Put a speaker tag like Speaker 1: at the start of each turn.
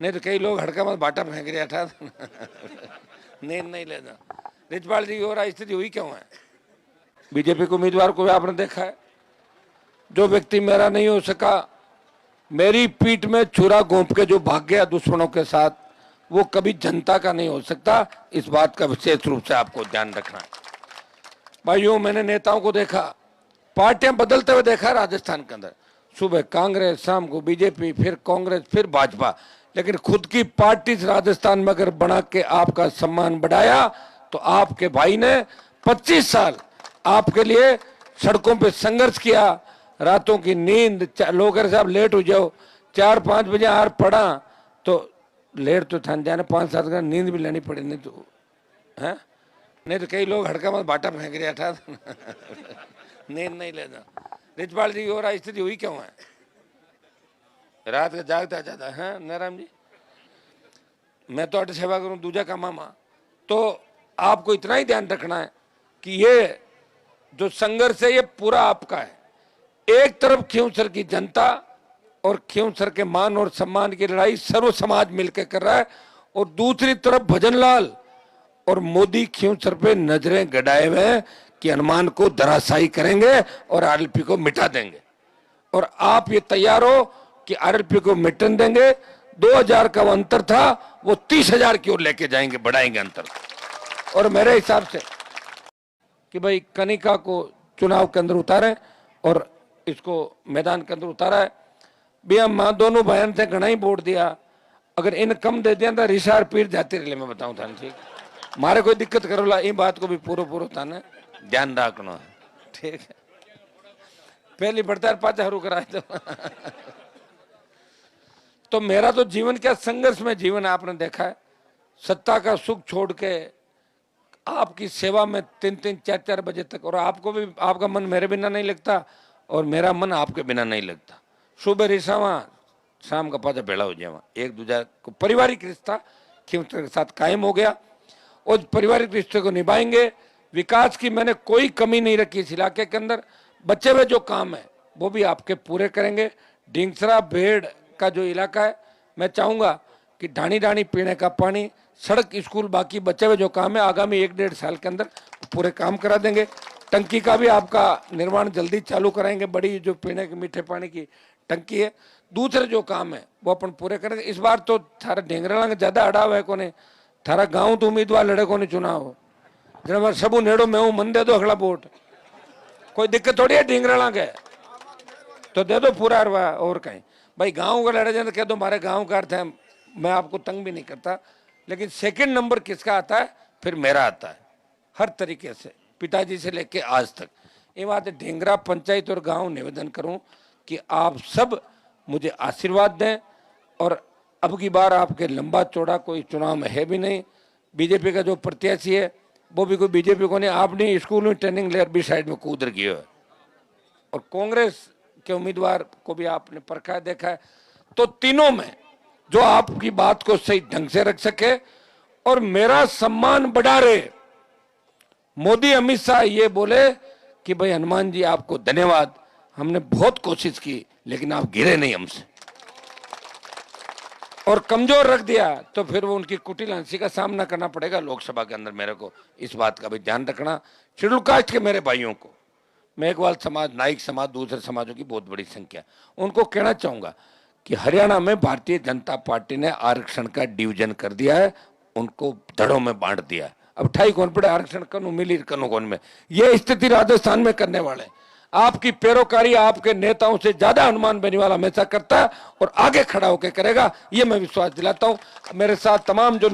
Speaker 1: नहीं तो कई लोग हड़का मत बाटा फेंक रहे था नींद नहीं लेना। रिजपाल जी और स्थिति हुई क्यों है? बीजेपी के उम्मीदवार को आपने देखा है, जो व्यक्ति मेरा नहीं हो सका, मेरी पीठ में छुरा घोंप के जो भाग गया दुश्मनों के साथ, वो कभी जनता का नहीं हो सकता। इस बात का विशेष रूप से आपको ध्यान रखना है। भाइयों, मैंने नेताओं को देखा, पार्टियां बदलते हुए देखा राजस्थान के अंदर, सुबह कांग्रेस, शाम को बीजेपी, फिर कांग्रेस, फिर भाजपा, लेकिन खुद की पार्टी राजस्थान में अगर बना के आपका सम्मान बढ़ाया तो आपके भाई ने 25 साल आपके लिए सड़कों पे संघर्ष किया। रातों की नींद, लोग साहब लेट हो जाओ, 4-5 बजे हार पड़ा तो लेट तो था जाने, 5-7 घंटे नींद भी लेनी पड़ी, नहीं तो है नहीं तो कई लोग हड़का मत बाटा फेंक रहे था नींद नहीं लेना। रिजपाल जी और स्थिति हुई क्यों है? रात का जागता जाता है नारायण जी, मैं तो अट सेवा करूं, दूजा का मामा। तो आपको इतना ही ध्यान रखना है कि ये जो संघर्ष है ये पूरा आपका है। एक तरफ खींवसर की जनता और खींवसर के मान और सम्मान की लड़ाई सर्व समाज मिलकर कर रहा है, और दूसरी तरफ भजनलाल और मोदी खींवसर पे नजरें गड़ाए हुए हैं कि हनुमान को धराशायी करेंगे और आरएलपी को मिटा देंगे। और आप ये तैयार हो कि आरएलपी को मिटन देंगे। 2000 का वो अंतर था, वो 30,000 की ओर लेके जाएंगे, बढ़ाएंगे अंतर। और मेरे हिसाब से कि भाई कनिका को चुनाव के अंदर उतारे और इसको मैदान के अंदर उतारा है। भैया माँ दोनों बहन थे, घना ही वोट दिया, अगर इन कम दे दिया तो रिशार पीर जाते रहे। मैं बताऊं था, ठीक मारे कोई दिक्कत करो ला, इन बात को भी पूरा था ना ध्यान रखना है, ठीक है। पहली बढ़ता पाचा हरू कराए तो मेरा तो जीवन क्या संघर्ष में जीवन आपने देखा है। सत्ता का सुख छोड़ के आपकी सेवा में 3-3, 4-4 बजे तक, और आपको भी आपका मन मेरे बिना नहीं लगता और मेरा मन आपके बिना नहीं लगता। सुबह रिसावा, शाम का पाचा भेड़ा हो जावा, एक दूसरे को पारिवारिक रिश्ता खींवसर के साथ कायम हो गया और पारिवारिक रिश्ते को निभाएंगे। विकास की मैंने कोई कमी नहीं रखी इस इलाके के अंदर। बचे हुए जो काम है वो भी आपके पूरे करेंगे। ढींगसरा भेड़ का जो इलाका है, मैं चाहूंगा कि ढाणी ढाणी पीने का पानी, सड़क, स्कूल, बाकी बचे हुए जो काम है आगामी 1-1.5 साल के अंदर पूरे काम करा देंगे। टंकी का भी आपका निर्माण जल्दी चालू कराएंगे, बड़ी जो पीने के मीठे पानी की टंकी है। दूसरे जो काम है वो अपन पूरे करेंगे। इस बार तो थारा ढेंगराला ज्यादा अड़ाव है कोने, थारा गाँव तो उम्मीदवार लड़े को नहीं चुनाव, जब सबू नेड़ो मैं हूँ, मन दे दो अगला वोट, कोई दिक्कत थोड़ी है। ढींगराला के तो दे दो पूरा अरवा, और कहीं भाई गांव का लड़े जाए कह दो हमारे गांव का अर्थ है, मैं आपको तंग भी नहीं करता। लेकिन सेकंड नंबर किसका आता है? फिर मेरा आता है, हर तरीके से, पिताजी से लेके आज तक। ये बात है। ढेंगरा पंचायत और गांव निवेदन करूं कि आप सब मुझे आशीर्वाद दें, और अब की बार आपके लंबा चौड़ा कोई चुनाव में है भी नहीं। बीजेपी का जो प्रत्याशी है वो भी कोई बीजेपी को नहीं, आपने स्कूल में ट्रेनिंग लेकर भी साइड में कूद रखी है, और कांग्रेस के उम्मीदवार को भी आपने परखा है, देखा है। तो तीनों में जो आपकी बात को सही ढंग से रख सके और मेरा सम्मान बढ़ा रहे। मोदी, अमित शाह ये बोले कि भाई हनुमान जी आपको धन्यवाद, हमने बहुत कोशिश की लेकिन आप गिरे नहीं हमसे, और कमजोर रख दिया तो फिर वो उनकी कुटिल हंसी का सामना करना पड़ेगा लोकसभा के अंदर। मेरे को इस बात का भी ध्यान रखना। शेड्यूल कास्ट के मेरे भाइयों को, मेघवाल समाज, नाइक समाज, दूसरे समाजों की बहुत बड़ी संख्या, उनको कहना चाहूंगा कि हरियाणा में भारतीय जनता पार्टी ने आरक्षण का डिवीजन कर दिया है, उनको धड़ों में बांट दिया है। अब ठाई कौन पड़े आरक्षण कनु मिली कनु कौन में, ये स्थिति राजस्थान में करने वाले। आपकी पैरोकारी आपके नेताओं से ज्यादा हनुमान बेनीवाल हमेशा करता है और आगे खड़ा होकर करेगा, ये मैं विश्वास दिलाता हूं। मेरे साथ तमाम जो